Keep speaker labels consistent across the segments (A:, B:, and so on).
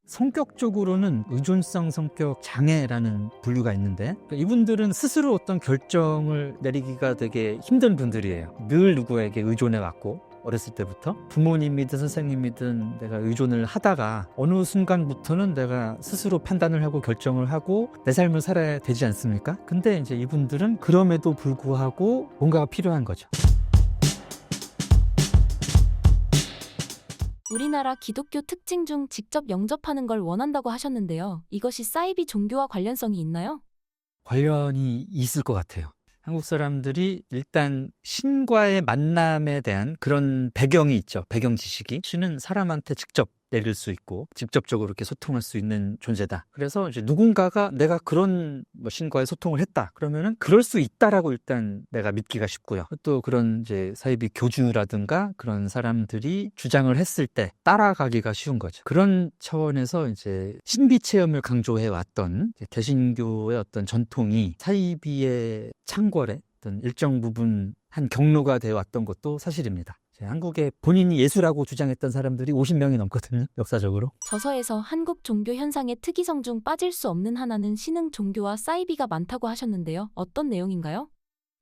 A: 성격적으로는 의존성 성격 장애라는 분류가 있는데, 이분들은 스스로 어떤 결정을 내리기가 되게 힘든 분들이에요. 늘 누구에게 의존해 왔고, 어렸을 때부터 부모님이든 선생님이든 내가 의존을 하다가 어느 순간부터는 내가 스스로 판단을 하고 결정을 하고 내 삶을 살아야 되지 않습니까? 근데 이제 이분들은 그럼에도 불구하고 뭔가가 필요한 거죠.
B: 우리나라 기독교 특징 중 직접 영접하는 걸 원한다고 하셨는데요. 이것이 사이비 종교와 관련성이 있나요?
A: 관련이 있을 것 같아요. 한국 사람들이 일단 신과의 만남에 대한 그런 배경이 있죠. 배경 지식이. 신은 사람한테 직접 내릴 수 있고 직접적으로 이렇게 소통할 수 있는 존재다. 그래서 이제 누군가가 내가 그런 신과의 소통을 했다. 그러면은 그럴 수 있다라고 일단 내가 믿기가 쉽고요. 또 그런 이제 사이비 교주라든가 그런 사람들이 주장을 했을 때 따라가기가 쉬운 거죠. 그런 차원에서 이제 신비 체험을 강조해 왔던 개신교의 어떤 전통이 사이비의 창궐에 어떤 일정 부분 한 경로가 되어 왔던 것도 사실입니다. 한국에 본인이 예수라고 주장했던 사람들이 50명이 넘거든요. 역사적으로.
B: 저서에서 한국 종교 현상의 특이성 중 빠질 수 없는 하나는 신흥 종교와 사이비가 많다고 하셨는데요. 어떤 내용인가요?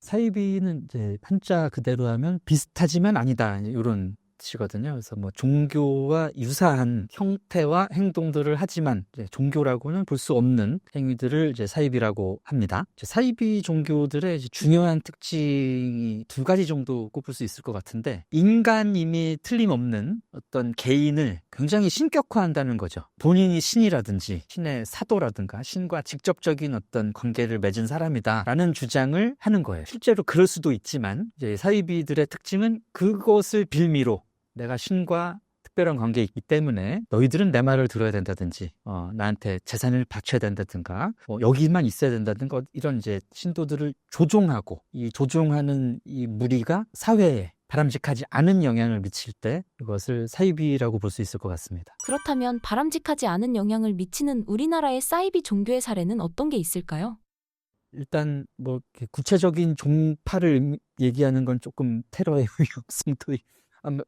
A: 사이비는 이제 한자 그대로 하면 비슷하지만 아니다, 이런 뜻이거든요. 그래서 종교와 유사한 형태와 행동들을 하지만 이제 종교라고는 볼 수 없는 행위들을 이제 사이비라고 합니다. 이제 사이비 종교들의 이제 중요한 특징이 두 가지 정도 꼽을 수 있을 것 같은데, 인간임이 틀림없는 어떤 개인을 굉장히 신격화한다는 거죠. 본인이 신이라든지 신의 사도라든가 신과 직접적인 어떤 관계를 맺은 사람이다라는 주장을 하는 거예요. 실제로 그럴 수도 있지만 이제 사이비들의 특징은 그것을 빌미로 내가 신과 특별한 관계에 있기 때문에 너희들은 내 말을 들어야 된다든지 나한테 재산을 바쳐야 된다든가 여기만 있어야 된다든가 이런 이제 신도들을 조종하고, 이 조종하는 이 무리가 사회에 바람직하지 않은 영향을 미칠 때 이것을 사이비라고 볼 수 있을 것 같습니다.
B: 그렇다면 바람직하지 않은 영향을 미치는 우리나라의 사이비 종교의 사례는 어떤 게 있을까요?
A: 일단 이렇게 구체적인 종파를 얘기하는 건 조금 테러의 위험성도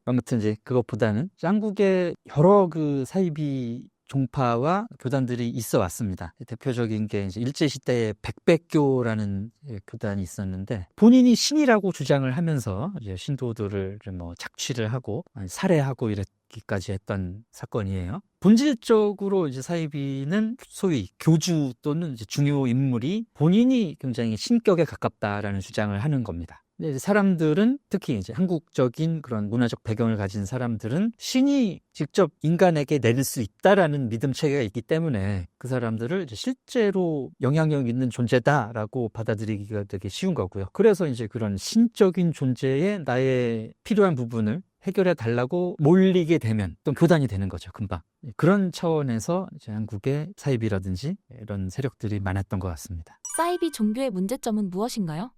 A: 아무튼 이제 그것보다는 한국에 여러 그 사이비 종파와 교단들이 있어 왔습니다. 대표적인 게 이제 일제시대에 백백교라는 교단이 있었는데, 본인이 신이라고 주장을 하면서 이제 신도들을 착취를 하고 살해하고 이랬기까지 했던 사건이에요. 본질적으로 이제 사이비는 소위 교주 또는 이제 중요 인물이 본인이 굉장히 신격에 가깝다라는 주장을 하는 겁니다. 근데 이제 사람들은, 특히 이제 한국적인 그런 문화적 배경을 가진 사람들은 신이 직접 인간에게 내릴 수 있다라는 믿음 체계가 있기 때문에 그 사람들을 이제 실제로 영향력 있는 존재다라고 받아들이기가 되게 쉬운 거고요. 그래서 이제 그런 신적인 존재의 나의 필요한 부분을 해결해 달라고 몰리게 되면 또 교단이 되는 거죠, 금방. 그런 차원에서 이제 한국의 사이비라든지 이런 세력들이 많았던 것 같습니다.
B: 사이비 종교의 문제점은 무엇인가요?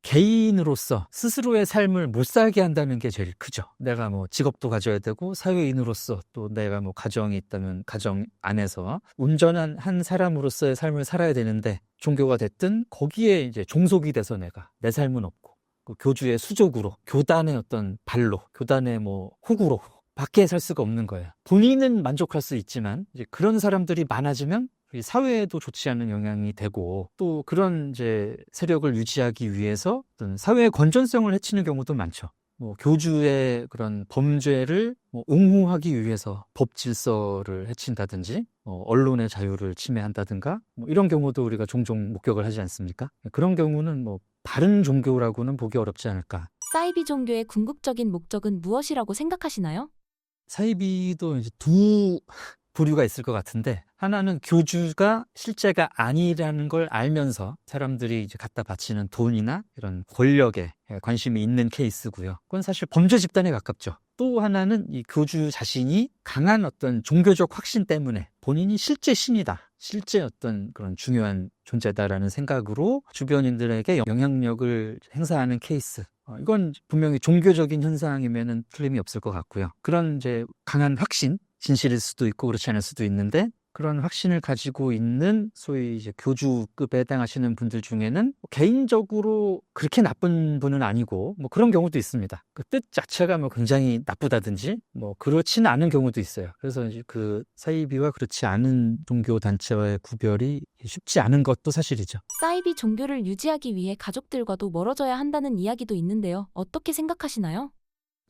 A: 개인으로서 스스로의 삶을 못 살게 한다는 게 제일 크죠. 내가 직업도 가져야 되고 사회인으로서 또 내가 가정이 있다면 가정 안에서 온전한 한 사람으로서의 삶을 살아야 되는데, 종교가 됐든 거기에 이제 종속이 돼서 내가 내 삶은 없고 그 교주의 수족으로, 교단의 어떤 발로, 교단의 호구로 밖에 살 수가 없는 거예요. 본인은 만족할 수 있지만 이제 그런 사람들이 많아지면 사회에도 좋지 않은 영향이 되고, 또 그런 이제 세력을 유지하기 위해서 어떤 사회의 건전성을 해치는 경우도 많죠. 교주의 그런 범죄를 옹호하기 위해서 법 질서를 해친다든지 언론의 자유를 침해한다든가 이런 경우도 우리가 종종 목격을 하지 않습니까? 그런 경우는 바른 종교라고는 보기 어렵지 않을까.
B: 사이비 종교의 궁극적인 목적은 무엇이라고 생각하시나요?
A: 사이비도 이제 두 부류가 있을 것 같은데, 하나는 교주가 실제가 아니라는 걸 알면서 사람들이 이제 갖다 바치는 돈이나 이런 권력에 관심이 있는 케이스고요. 그건 사실 범죄 집단에 가깝죠. 또 하나는 이 교주 자신이 강한 어떤 종교적 확신 때문에 본인이 실제 신이다, 실제 어떤 그런 중요한 존재다라는 생각으로 주변인들에게 영향력을 행사하는 케이스. 이건 분명히 종교적인 현상이면은 틀림이 없을 것 같고요. 그런 이제 강한 확신, 진실일 수도 있고 그렇지 않을 수도 있는데, 그런 확신을 가지고 있는 소위 이제 교주급에 해당하시는 분들 중에는 개인적으로 그렇게 나쁜 분은 아니고 뭐 그런 경우도 있습니다. 그 뜻 자체가 뭐 굉장히 나쁘다든지 뭐 그렇지는 않은 경우도 있어요. 그래서 이제 그 사이비와 그렇지 않은 종교 단체와의 구별이 쉽지 않은 것도 사실이죠.
B: 사이비 종교를 유지하기 위해 가족들과도 멀어져야 한다는 이야기도 있는데요. 어떻게 생각하시나요?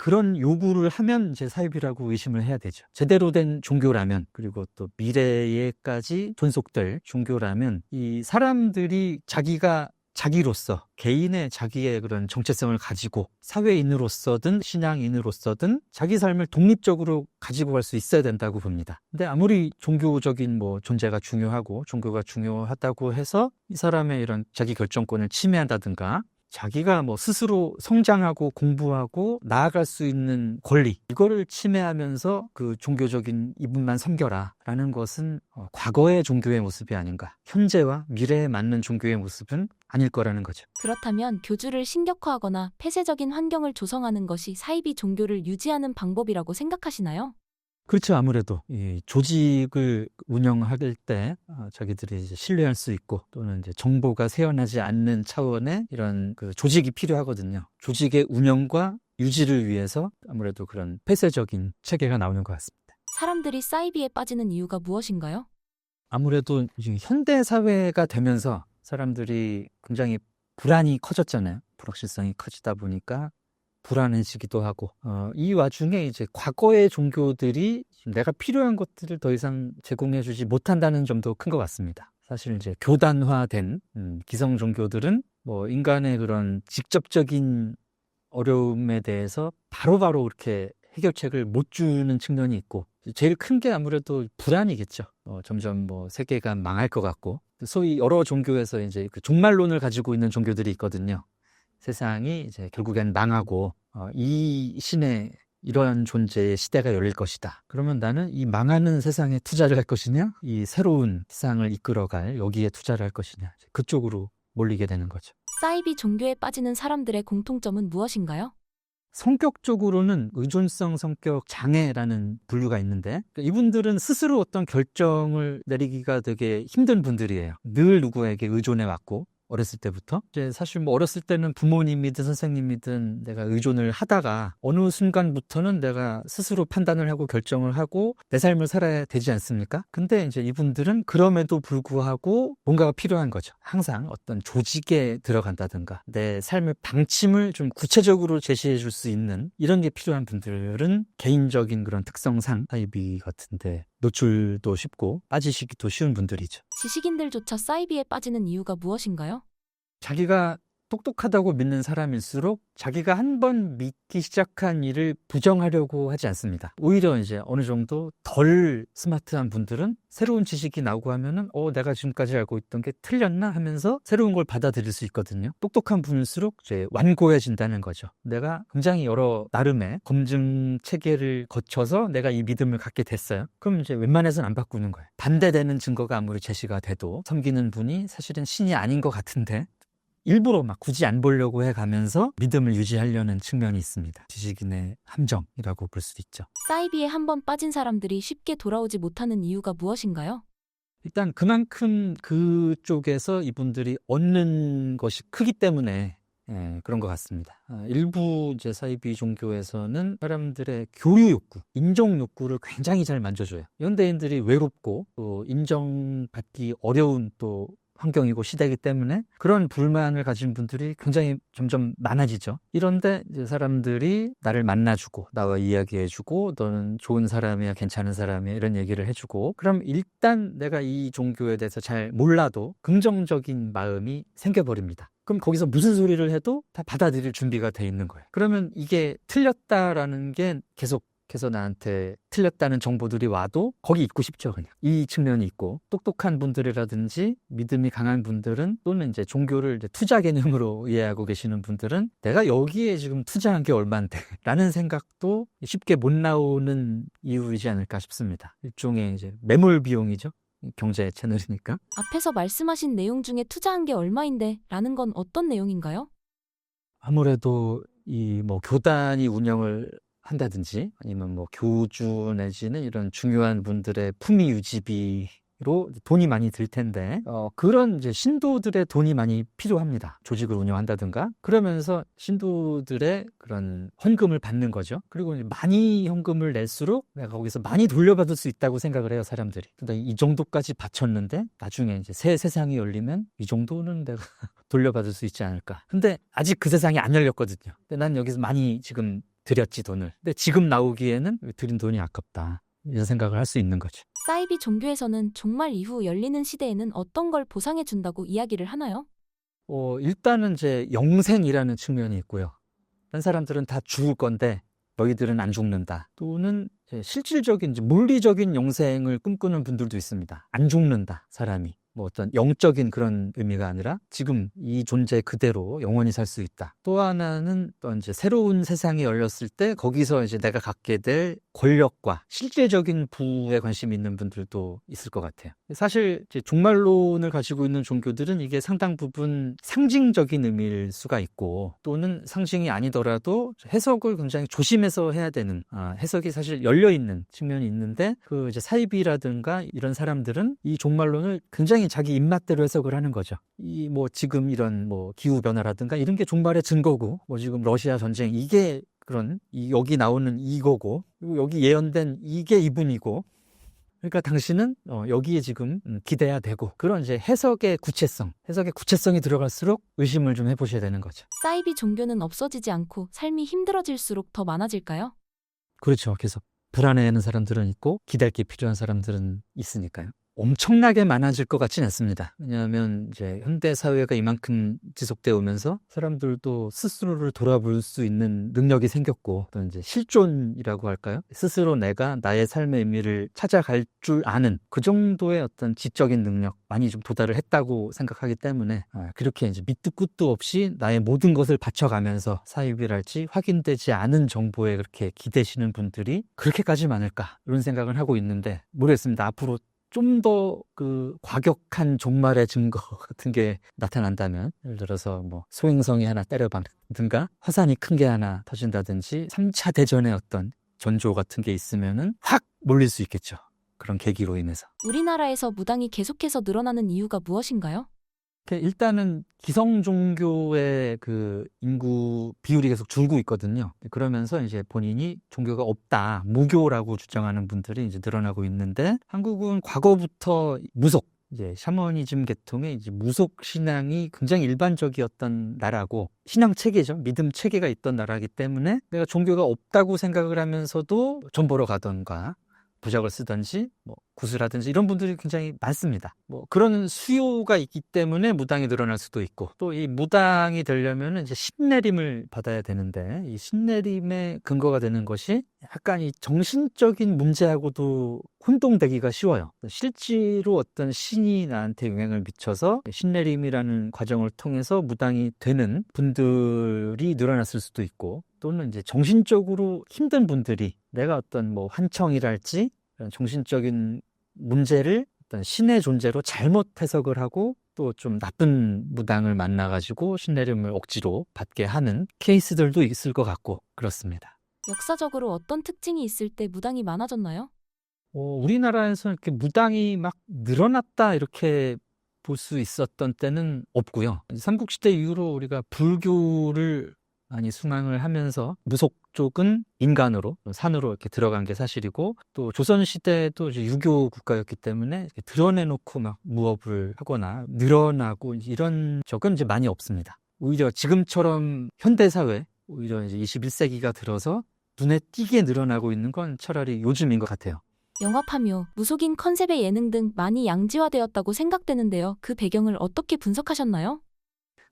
A: 그런 요구를 하면 이제 사이비라고 의심을 해야 되죠. 제대로 된 종교라면, 그리고 또 미래에까지 존속될 종교라면 이 사람들이 자기가 자기로서 개인의 자기의 그런 정체성을 가지고 사회인으로서든 신앙인으로서든 자기 삶을 독립적으로 가지고 갈 수 있어야 된다고 봅니다. 근데 아무리 종교적인 뭐 존재가 중요하고 종교가 중요하다고 해서 이 사람의 이런 자기 결정권을 침해한다든가 자기가 뭐 스스로 성장하고 공부하고 나아갈 수 있는 권리, 이거를 침해하면서 그 종교적인 이분만 섬겨라 라는 것은 과거의 종교의 모습이 아닌가, 현재와 미래에 맞는 종교의 모습은 아닐 거라는 거죠.
B: 그렇다면 교주를 신격화하거나 폐쇄적인 환경을 조성하는 것이 사이비 종교를 유지하는 방법이라고 생각하시나요?
A: 그렇죠. 아무래도 이 조직을 운영할 때 자기들이 이제 신뢰할 수 있고 또는 이제 정보가 새어나지 않는 차원의 이런 그 조직이 필요하거든요. 조직의 운영과 유지를 위해서 아무래도 그런 폐쇄적인 체계가 나오는 것 같습니다.
B: 사람들이 사이비에 빠지는 이유가 무엇인가요?
A: 아무래도 이제 현대 사회가 되면서 사람들이 굉장히 불안이 커졌잖아요. 불확실성이 커지다 보니까 불안해지기도 하고 이 와중에 이제 과거의 종교들이 내가 필요한 것들을 더 이상 제공해주지 못한다는 점도 큰 것 같습니다. 사실 이제 교단화된 기성 종교들은 뭐 인간의 그런 직접적인 어려움에 대해서 바로바로 이렇게 해결책을 못 주는 측면이 있고, 제일 큰 게 아무래도 불안이겠죠. 점점 뭐 세계가 망할 것 같고, 소위 여러 종교에서 이제 그 종말론을 가지고 있는 종교들이 있거든요. 세상이 이제 결국엔 망하고 이 신의 이러한 존재의 시대가 열릴 것이다. 그러면 나는 이 망하는 세상에 투자를 할 것이냐, 이 새로운 세상을 이끌어갈 여기에 투자를 할 것이냐, 그쪽으로 몰리게 되는 거죠.
B: 사이비 종교에 빠지는 사람들의 공통점은 무엇인가요?
A: 성격적으로는 의존성 성격 장애라는 분류가 있는데, 이분들은 스스로 어떤 결정을 내리기가 되게 힘든 분들이에요. 늘 누구에게 의존해 왔고, 어렸을 때부터 이제 사실 뭐 어렸을 때는 부모님이든 선생님이든 내가 의존을 하다가 어느 순간부터는 내가 스스로 판단을 하고 결정을 하고 내 삶을 살아야 되지 않습니까? 근데 이제 이분들은 그럼에도 불구하고 뭔가가 필요한 거죠. 항상 어떤 조직에 들어간다든가 내 삶의 방침을 좀 구체적으로 제시해 줄 수 있는 이런 게 필요한 분들은 개인적인 그런 특성상 사이비 같은데 노출도 쉽고 빠지시기도 쉬운 분들이죠.
B: 지식인들조차 사이비에 빠지는 이유가 무엇인가요?
A: 자기가 똑똑하다고 믿는 사람일수록 자기가 한 번 믿기 시작한 일을 부정하려고 하지 않습니다. 오히려 이제 어느 정도 덜 스마트한 분들은 새로운 지식이 나오고 하면은 내가 지금까지 알고 있던 게 틀렸나 하면서 새로운 걸 받아들일 수 있거든요. 똑똑한 분일수록 이제 완고해진다는 거죠. 내가 굉장히 여러 나름의 검증 체계를 거쳐서 내가 이 믿음을 갖게 됐어요. 그럼 이제 웬만해서는 안 바꾸는 거예요. 반대되는 증거가 아무리 제시가 돼도 섬기는 분이 사실은 신이 아닌 것 같은데 일부러 막 굳이 안 보려고 해가면서 믿음을 유지하려는 측면이 있습니다. 지식인의 함정이라고 볼 수도 있죠.
B: 사이비에 한번 빠진 사람들이 쉽게 돌아오지 못하는 이유가 무엇인가요?
A: 일단 그만큼 그쪽에서 이분들이 얻는 것이 크기 때문에 그런 것 같습니다. 일부 이제 사이비 종교에서는 사람들의 교류 욕구, 인정 욕구를 굉장히 잘 만져줘요. 현대인들이 외롭고 또 인정받기 어려운 또 환경이고 시대이기 때문에 그런 불만을 가진 분들이 굉장히 점점 많아지죠. 이런데 이제 사람들이 나를 만나주고 나와 이야기해주고 너는 좋은 사람이야, 괜찮은 사람이야 이런 얘기를 해주고, 그럼 일단 내가 이 종교에 대해서 잘 몰라도 긍정적인 마음이 생겨버립니다. 그럼 거기서 무슨 소리를 해도 다 받아들일 준비가 돼 있는 거예요. 그러면 이게 틀렸다라는 게 계속해서 나한테 틀렸다는 정보들이 와도 거기 있고 싶죠. 그냥 이 측면이 있고, 똑똑한 분들이라든지 믿음이 강한 분들은 또는 이제 종교를 이제 투자 개념으로 이해하고 계시는 분들은 내가 여기에 지금 투자한 게 얼만데 라는 생각도 쉽게 못 나오는 이유이지 않을까 싶습니다. 일종의 이제 매몰 비용이죠. 경제 채널이니까.
B: 앞에서 말씀하신 내용 중에 투자한 게 얼마인데 라는 건 어떤 내용인가요?
A: 아무래도 이 뭐 교단이 운영을 한다든지 아니면 뭐 교주 내지는 이런 중요한 분들의 품위 유지비로 돈이 많이 들 텐데 그런 이제 신도들의 돈이 많이 필요합니다. 조직을 운영한다든가 그러면서 신도들의 그런 헌금을 받는 거죠. 그리고 이제 많이 헌금을 낼수록 내가 거기서 많이 돌려받을 수 있다고 생각을 해요, 사람들이. 근데 이 정도까지 바쳤는데 나중에 이제 새 세상이 열리면 이 정도는 내가 돌려받을 수 있지 않을까. 근데 아직 그 세상이 안 열렸거든요. 근데 난 여기서 많이 지금 들였지, 돈을. 근데 지금 나오기에는 들인 돈이 아깝다. 이런 생각을 할 수 있는 거죠.
B: 사이비 종교에서는 종말 이후 열리는 시대에는 어떤 걸 보상해 준다고 이야기를 하나요?
A: 일단은 이제 영생이라는 측면이 있고요. 딴 사람들은 다 죽을 건데 너희들은 안 죽는다. 또는 이제 실질적인 이제 물리적인 영생을 꿈꾸는 분들도 있습니다. 안 죽는다, 사람이. 뭐 어떤 영적인 그런 의미가 아니라 지금 이 존재 그대로 영원히 살 수 있다. 또 하나는 또 이제 새로운 세상이 열렸을 때 거기서 이제 내가 갖게 될 권력과 실제적인 부에 관심이 있는 분들도 있을 것 같아요. 사실 이제 종말론을 가지고 있는 종교들은 이게 상당 부분 상징적인 의미일 수가 있고 또는 상징이 아니더라도 해석을 굉장히 조심해서 해야 되는 해석이 사실 열려 있는 측면이 있는데 그 이제 사이비라든가 이런 사람들은 이 종말론을 굉장히 자기 입맛대로 해석을 하는 거죠. 이 뭐 지금 이런 뭐 기후 변화라든가 이런 게 종말의 증거고 뭐 지금 러시아 전쟁 이게 그런 여기 나오는 이거고 그리고 여기 예언된 이게 이분이고 그러니까 당신은 여기에 지금 기대야 되고 그런 이제 해석의 구체성이 들어갈수록 의심을 좀 해보셔야 되는 거죠.
B: 사이비 종교는 없어지지 않고 삶이 힘들어질수록 더 많아질까요?
A: 그렇죠. 계속 불안해하는 사람들은 있고 기댈 게 필요한 사람들은 있으니까요. 엄청나게 많아질 것 같진 않습니다. 왜냐하면 이제 현대 사회가 이만큼 지속되어 오면서 사람들도 스스로를 돌아볼 수 있는 능력이 생겼고 또 이제 실존이라고 할까요? 스스로 내가 나의 삶의 의미를 찾아갈 줄 아는 그 정도의 어떤 지적인 능력 많이 좀 도달을 했다고 생각하기 때문에 그렇게 이제 밑도 끝도 없이 나의 모든 것을 바쳐가면서 사이비랄지 확인되지 않은 정보에 그렇게 기대시는 분들이 그렇게까지 많을까 이런 생각을 하고 있는데 모르겠습니다. 앞으로 좀 더 그 과격한 종말의 증거 같은 게 나타난다면 예를 들어서 뭐 소행성이 하나 때려박든가 화산이 큰 게 하나 터진다든지 3차 대전의 어떤 전조 같은 게 있으면은 확 몰릴 수 있겠죠. 그런 계기로 인해서.
B: 우리나라에서 무당이 계속해서 늘어나는 이유가 무엇인가요?
A: 일단은 기성 종교의 그 인구 비율이 계속 줄고 있거든요. 그러면서 이제 본인이 종교가 없다, 무교라고 주장하는 분들이 이제 늘어나고 있는데 한국은 과거부터 무속, 이제 샤머니즘 계통의 이제 무속 신앙이 굉장히 일반적이었던 나라고 신앙 체계죠. 믿음 체계가 있던 나라이기 때문에 내가 종교가 없다고 생각을 하면서도 돈 벌어 가던가 부적을 쓰든지 뭐 구슬하든지 이런 분들이 굉장히 많습니다. 뭐 그런 수요가 있기 때문에 무당이 늘어날 수도 있고 또 이 무당이 되려면 이제 신내림을 받아야 되는데 이 신내림의 근거가 되는 것이 약간 이 정신적인 문제하고도 혼동되기가 쉬워요. 실제로 어떤 신이 나한테 영향을 미쳐서 신내림이라는 과정을 통해서 무당이 되는 분들이 늘어났을 수도 있고 또는 이제 정신적으로 힘든 분들이 내가 어떤 뭐 환청이랄지 정신적인 문제를 어떤 신의 존재로 잘못 해석을 하고 또 좀 나쁜 무당을 만나가지고 신내림을 억지로 받게 하는 케이스들도 있을 것 같고 그렇습니다.
B: 역사적으로 어떤 특징이 있을 때 무당이 많아졌나요?
A: 우리나라에서 이렇게 무당이 막 늘어났다 이렇게 볼 수 있었던 때는 없고요. 삼국시대 이후로 우리가 불교를 많이 승항을 하면서 무속 쪽은 인간으로 산으로 이렇게 들어간 게 사실이고 또 조선시대도 이제 유교 국가였기 때문에 이렇게 드러내놓고 막 무업을 하거나 늘어나고 이런 적은 이제 많이 없습니다. 오히려 지금처럼 현대사회 오히려 이제 21세기가 들어서 눈에 띄게 늘어나고 있는 건 차라리 요즘인 것 같아요.
B: 영화 파묘, 무속인 컨셉의 예능 등 많이 양지화되었다고 생각되는데요. 그 배경을 어떻게 분석하셨나요?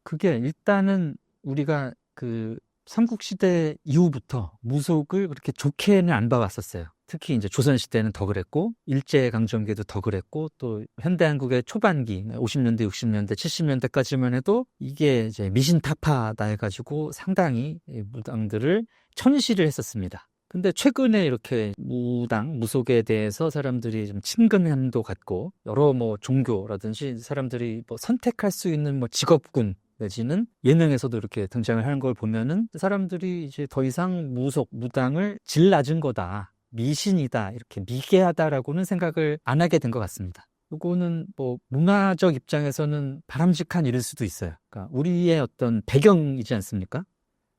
A: 그게 일단은 우리가 그 삼국시대 이후부터 무속을 그렇게 좋게는 안 봐왔었어요. 특히 이제 조선시대는 더 그랬고 일제강점기에도 더 그랬고 또 현대한국의 초반기 50년대, 60년대, 70년대까지만 해도 이게 이제 미신타파다 해가지고 상당히 무당들을 천시를 했었습니다. 근데 최근에 이렇게 무속에 대해서 사람들이 좀 친근함도 갖고 여러 뭐 종교라든지 사람들이 뭐 선택할 수 있는 뭐 직업군 내지는 예능에서도 이렇게 등장을 하는 걸 보면은 사람들이 이제 더 이상 무속, 무당을 질 낮은 거다, 미신이다, 이렇게 미개하다라고는 생각을 안 하게 된 것 같습니다. 이거는 뭐 문화적 입장에서는 바람직한 일일 수도 있어요. 그러니까 우리의 어떤 배경이지 않습니까?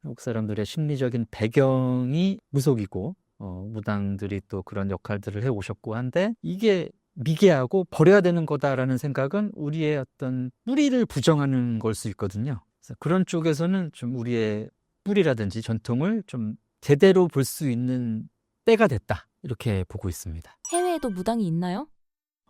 A: 한국 사람들의 심리적인 배경이 무속이고 무당들이 또 그런 역할들을 해오셨고 한데 이게 미개하고 버려야 되는 거다라는 생각은 우리의 어떤 뿌리를 부정하는 걸 수 있거든요. 그래서 그런 쪽에서는 좀 우리의 뿌리라든지 전통을 좀 제대로 볼 수 있는 때가 됐다, 이렇게 보고 있습니다.
B: 해외에도 무당이 있나요?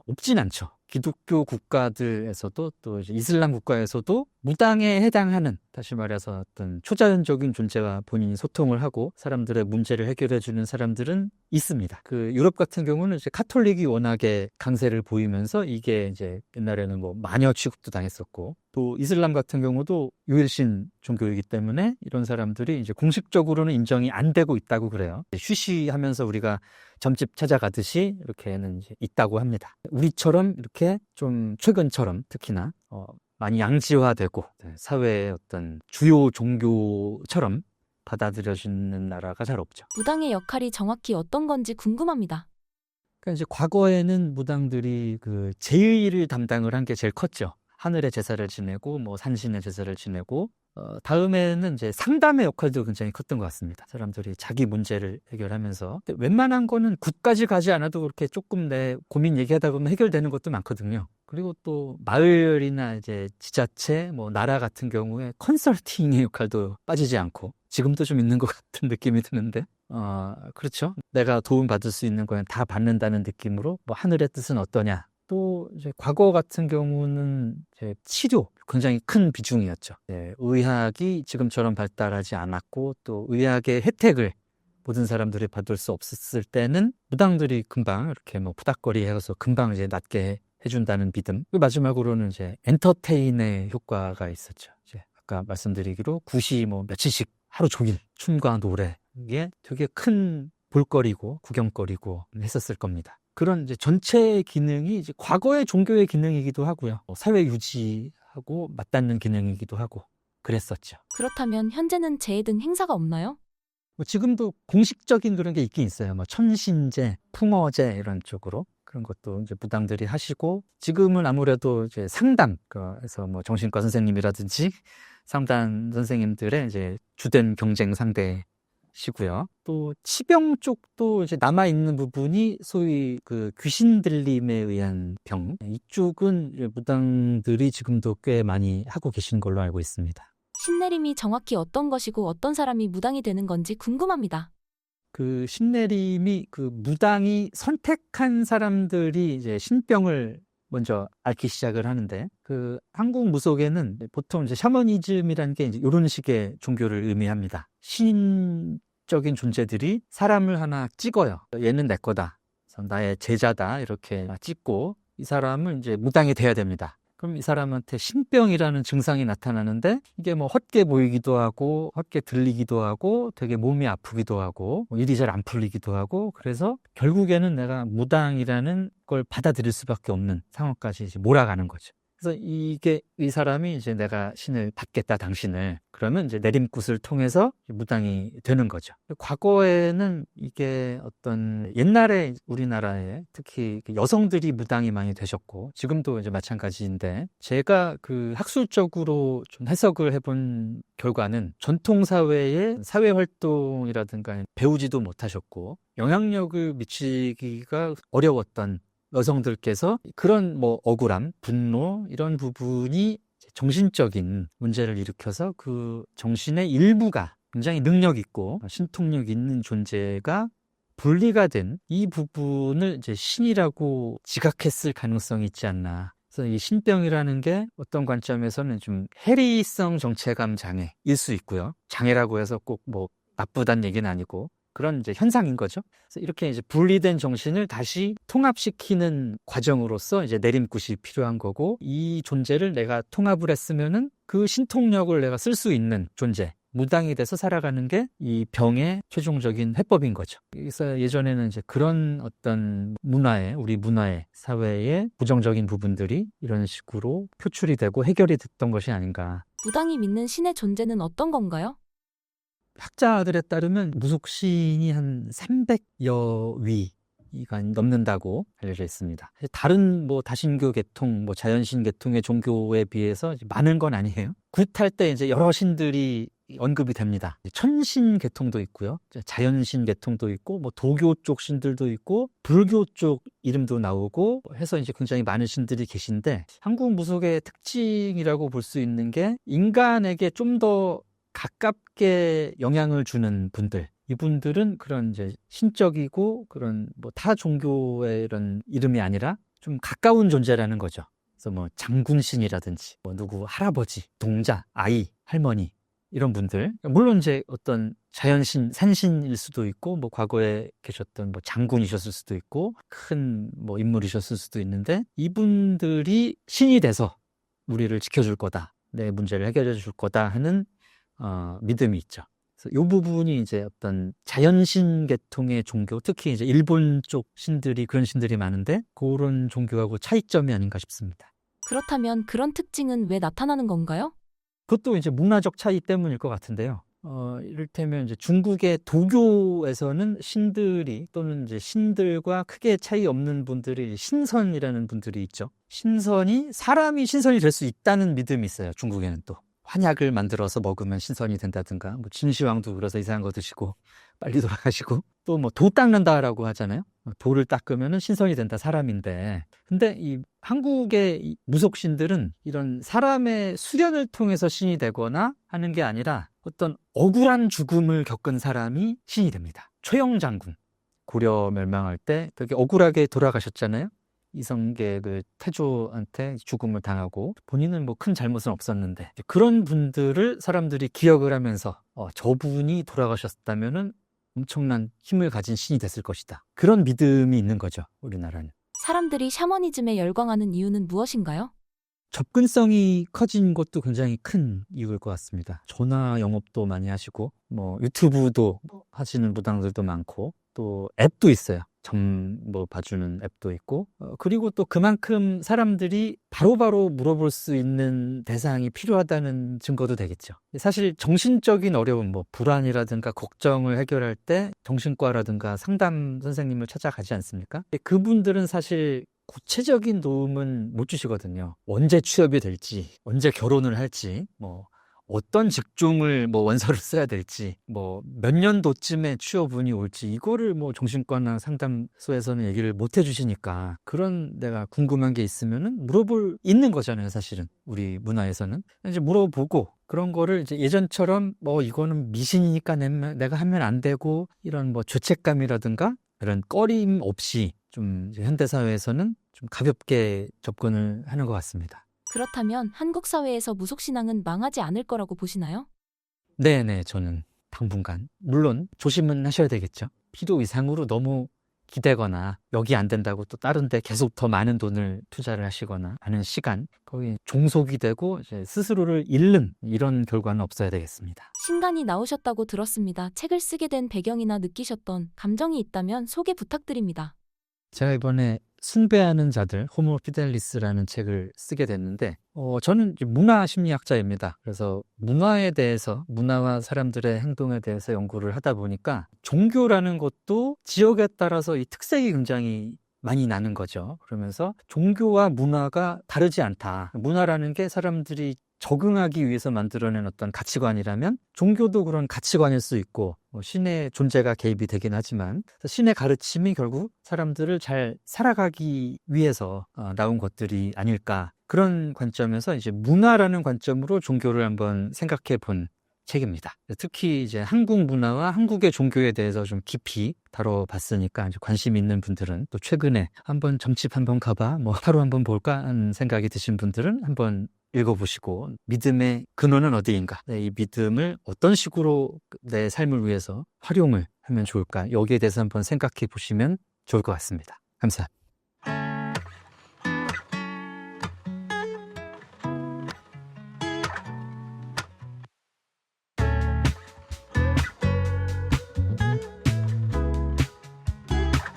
A: 없진 않죠. 기독교 국가들에서도 또 이제 이슬람 국가에서도 무당에 해당하는, 다시 말해서 어떤 초자연적인 존재와 본인이 소통을 하고 사람들의 문제를 해결해 주는 사람들은 있습니다. 그 유럽 같은 경우는 이제 카톨릭이 워낙에 강세를 보이면서 이게 이제 옛날에는 뭐 마녀 취급도 당했었고, 또 이슬람 같은 경우도 유일신 종교이기 때문에 이런 사람들이 이제 공식적으로는 인정이 안 되고 있다고 그래요. 쉬쉬하면서 우리가 점집 찾아가듯이 이렇게는 이제 있다고 합니다. 우리처럼 이렇게 좀 최근처럼 특히나 많이 양지화되고 사회의 어떤 주요 종교처럼 받아들여지는 나라가 잘 없죠.
B: 무당의 역할이 정확히 어떤 건지 궁금합니다.
A: 그러니까 이제 과거에는 무당들이 그 제의를 담당을 한 게 제일 컸죠. 하늘의 제사를 지내고 뭐 산신의 제사를 지내고, 다음에는 이제 상담의 역할도 굉장히 컸던 것 같습니다. 사람들이 자기 문제를 해결하면서. 근데 웬만한 거는 굿까지 가지 않아도 그렇게 조금 내 고민 얘기하다 보면 해결되는 것도 많거든요. 그리고 또 마을이나 이제 지자체, 뭐 나라 같은 경우에 컨설팅의 역할도 빠지지 않고 지금도 좀 있는 것 같은 느낌이 드는데, 그렇죠. 내가 도움 받을 수 있는 거는 다 받는다는 느낌으로 뭐 하늘의 뜻은 어떠냐. 또 이제 과거 같은 경우는 이제 치료 굉장히 큰 비중이었죠. 의학이 지금처럼 발달하지 않았고 또 의학의 혜택을 모든 사람들이 받을 수 없었을 때는 무당들이 금방 이렇게 뭐 푸닥거리 해서 금방 이제 낫게 해준다는 믿음. 마지막으로는 이제 엔터테인의 효과가 있었죠. 이제 아까 말씀드리기로 굿이 뭐 며칠씩 하루 종일 춤과 노래, 이게 되게 큰 볼거리고 구경거리고 했었을 겁니다. 그런 이제 전체 기능이 이제 과거의 종교의 기능이기도 하고요. 사회 유지하고 맞닿는 기능이기도 하고 그랬었죠.
B: 그렇다면 현재는 제해 등 행사가 없나요?
A: 뭐 지금도 공식적인 그런 게 있긴 있어요. 뭐 천신제, 풍어제 이런 쪽으로 그런 것도 이제 무당들이 하시고, 지금은 아무래도 이제 상담, 그래서 뭐 정신과 선생님이라든지 상담 선생님들의 이제 주된 경쟁 상대. 시고요. 또 치병 쪽도 이제 남아 있는 부분이 소위 그 귀신 들림에 의한 병, 이쪽은 이제 무당들이 지금도 꽤 많이 하고 계신 걸로 알고 있습니다.
B: 신내림이 정확히 어떤 것이고 어떤 사람이 무당이 되는 건지 궁금합니다.
A: 그 신내림이 그 무당이 선택한 사람들이 이제 신병을 먼저 앓기 시작을 하는데, 그 한국 무속에는 보통 이제 샤머니즘이라는 게 이제 이런 식의 종교를 의미합니다. 신적인 존재들이 사람을 하나 찍어요. 얘는 내 거다, 그래서 나의 제자다, 이렇게 찍고 이 사람은 이제 무당이 돼야 됩니다. 그럼 이 사람한테 신병이라는 증상이 나타나는데, 이게 뭐 헛게 보이기도 하고 헛게 들리기도 하고 되게 몸이 아프기도 하고 일이 잘 안 풀리기도 하고, 그래서 결국에는 내가 무당이라는 걸 받아들일 수밖에 없는 상황까지 이제 몰아가는 거죠. 그래서 이게 이 사람이 이제 내가 신을 받겠다, 당신을, 그러면 이제 내림굿을 통해서 무당이 되는 거죠. 과거에는 이게 어떤 옛날에 우리나라에 특히 여성들이 무당이 많이 되셨고, 지금도 이제 마찬가지인데, 제가 그 학술적으로 좀 해석을 해본 결과는 전통 사회의 사회 활동이라든가 배우지도 못하셨고 영향력을 미치기가 어려웠던 여성들께서 그런 뭐 억울함, 분노 이런 부분이 정신적인 문제를 일으켜서 그 정신의 일부가 굉장히 능력 있고 신통력 있는 존재가 분리가 된 이 부분을 이제 신이라고 지각했을 가능성이 있지 않나. 그래서 이 신병이라는 게 어떤 관점에서는 좀 해리성 정체감 장애일 수 있고요. 장애라고 해서 꼭 뭐 나쁘다는 얘기는 아니고 그런 이제 현상인 거죠. 그래서 이렇게 이제 분리된 정신을 다시 통합시키는 과정으로서 이제 내림굿이 필요한 거고, 이 존재를 내가 통합을 했으면은 그 신통력을 내가 쓸 수 있는 존재, 무당이 돼서 살아가는 게 이 병의 최종적인 해법인 거죠. 그래서 예전에는 이제 그런 어떤 문화에, 우리 문화의 사회의 부정적인 부분들이 이런 식으로 표출이 되고 해결이 됐던 것이 아닌가.
B: 무당이 믿는 신의 존재는 어떤 건가요?
A: 학자들에 따르면 무속신이 한 300여 위가 넘는다고 알려져 있습니다. 다른 뭐 다신교 계통, 뭐 자연신 계통의 종교에 비해서 많은 건 아니에요. 굿할 때 이제 여러 신들이 언급이 됩니다. 천신 계통도 있고요, 자연신 계통도 있고, 뭐 도교 쪽 신들도 있고, 불교 쪽 이름도 나오고 해서 이제 굉장히 많은 신들이 계신데, 한국 무속의 특징이라고 볼 수 있는 게 인간에게 좀 더 가깝게 영향을 주는 분들, 이분들은 그런 이제 신적이고 그런 뭐 타 종교의 이런 이름이 아니라 좀 가까운 존재라는 거죠. 그래서 뭐 장군신이라든지 뭐 누구 할아버지, 동자, 아이, 할머니 이런 분들, 물론 이제 어떤 자연신, 산신일 수도 있고 뭐 과거에 계셨던 뭐 장군이셨을 수도 있고 큰 뭐 인물이셨을 수도 있는데, 이분들이 신이 돼서 우리를 지켜줄 거다, 내 문제를 해결해 줄 거다 하는 믿음이 있죠. 그래서 이 부분이 이제 어떤 자연신 계통의 종교, 특히 이제 일본 쪽 신들이 그런 신들이 많은데 그런 종교하고 차이점이 아닌가 싶습니다.
B: 그렇다면 그런 특징은 왜 나타나는 건가요?
A: 그것도 이제 문화적 차이 때문일 것 같은데요. 이를테면 이제 중국의 도교에서는 신들이, 또는 이제 신들과 크게 차이 없는 분들이 신선이라는 분들이 있죠. 신선이, 사람이 신선이 될 수 있다는 믿음이 있어요. 중국에는 또 환약을 만들어서 먹으면 신선이 된다든가, 뭐 진시황도 그래서 이상한 거 드시고 빨리 돌아가시고, 또 뭐 도 닦는다라고 하잖아요. 돌을 닦으면 신선이 된다, 사람인데. 근데 이 한국의 이 무속신들은 이런 사람의 수련을 통해서 신이 되거나 하는 게 아니라 어떤 억울한 죽음을 겪은 사람이 신이 됩니다. 최영장군, 고려 멸망할 때 되게 억울하게 돌아가셨잖아요. 이성계 그 태조한테 죽음을 당하고, 본인은 뭐 큰 잘못은 없었는데, 그런 분들을 사람들이 기억을 하면서 저분이 돌아가셨다면은 엄청난 힘을 가진 신이 됐을 것이다, 그런 믿음이 있는 거죠, 우리나라는.
B: 사람들이 샤머니즘에 열광하는 이유는 무엇인가요?
A: 접근성이 커진 것도 굉장히 큰 이유일 것 같습니다. 전화 영업도 많이 하시고, 뭐 유튜브도 하시는 무당들도 많고, 또 앱도 있어요. 점 뭐 봐주는 앱도 있고, 그리고 또 그만큼 사람들이 바로바로 물어볼 수 있는 대상이 필요하다는 증거도 되겠죠. 사실 정신적인 어려움, 뭐 불안이라든가 걱정을 해결할 때 정신과라든가 상담 선생님을 찾아가지 않습니까? 그분들은 사실 구체적인 도움은 못 주시거든요. 언제 취업이 될지, 언제 결혼을 할지, 뭐 어떤 직종을 뭐 원서를 써야 될지, 뭐 몇 년도쯤에 취업운이 올지, 이거를 뭐 정신과나 상담소에서는 얘기를 못 해주시니까, 그런 내가 궁금한 게 있으면은 물어볼 있는 거잖아요, 사실은 우리 문화에서는. 이제 물어보고, 그런 거를 이제 예전처럼 뭐 이거는 미신이니까 내가 하면 안 되고, 이런 뭐 죄책감이라든가 그런 꺼림 없이 좀 이제 현대사회에서는 좀 가볍게 접근을 하는 것 같습니다.
B: 그렇다면 한국 사회에서 무속신앙은 망하지 않을 거라고 보시나요?
A: 네네, 저는 당분간. 물론 조심은 하셔야 되겠죠. 필요 이상으로 너무 기대거나 여기 안 된다고 또 다른 데 계속 더 많은 돈을 투자를 하시거나 하는 시간, 거기 종속이 되고 이제 스스로를 잃는 이런 결과는 없어야 되겠습니다.
B: 신간이 나오셨다고 들었습니다. 책을 쓰게 된 배경이나 느끼셨던 감정이 있다면 소개 부탁드립니다.
A: 제가 이번에 숭배하는 자들, 호모 피델리스라는 책을 쓰게 됐는데, 저는 이제 문화심리학자입니다. 그래서 문화에 대해서, 문화와 사람들의 행동에 대해서 연구를 하다 보니까 종교라는 것도 지역에 따라서 이 특색이 굉장히 많이 나는 거죠. 그러면서 종교와 문화가 다르지 않다. 문화라는 게 사람들이 적응하기 위해서 만들어낸 어떤 가치관이라면, 종교도 그런 가치관일 수 있고, 신의 존재가 개입이 되긴 하지만 신의 가르침이 결국 사람들을 잘 살아가기 위해서 나온 것들이 아닐까, 그런 관점에서 이제 문화라는 관점으로 종교를 한번 생각해 본 책입니다. 특히 이제 한국 문화와 한국의 종교에 대해서 좀 깊이 다뤄봤으니까, 이제 관심 있는 분들은, 또 최근에 한번 점집 한번 가봐, 뭐 하루 한번 볼까 하는 생각이 드신 분들은 한번 읽어보시고, 믿음의 근원은 어디인가, 이 믿음을 어떤 식으로 내 삶을 위해서 활용을 하면 좋을까, 여기에 대해서 한번 생각해 보시면 좋을 것 같습니다. 감사합니다.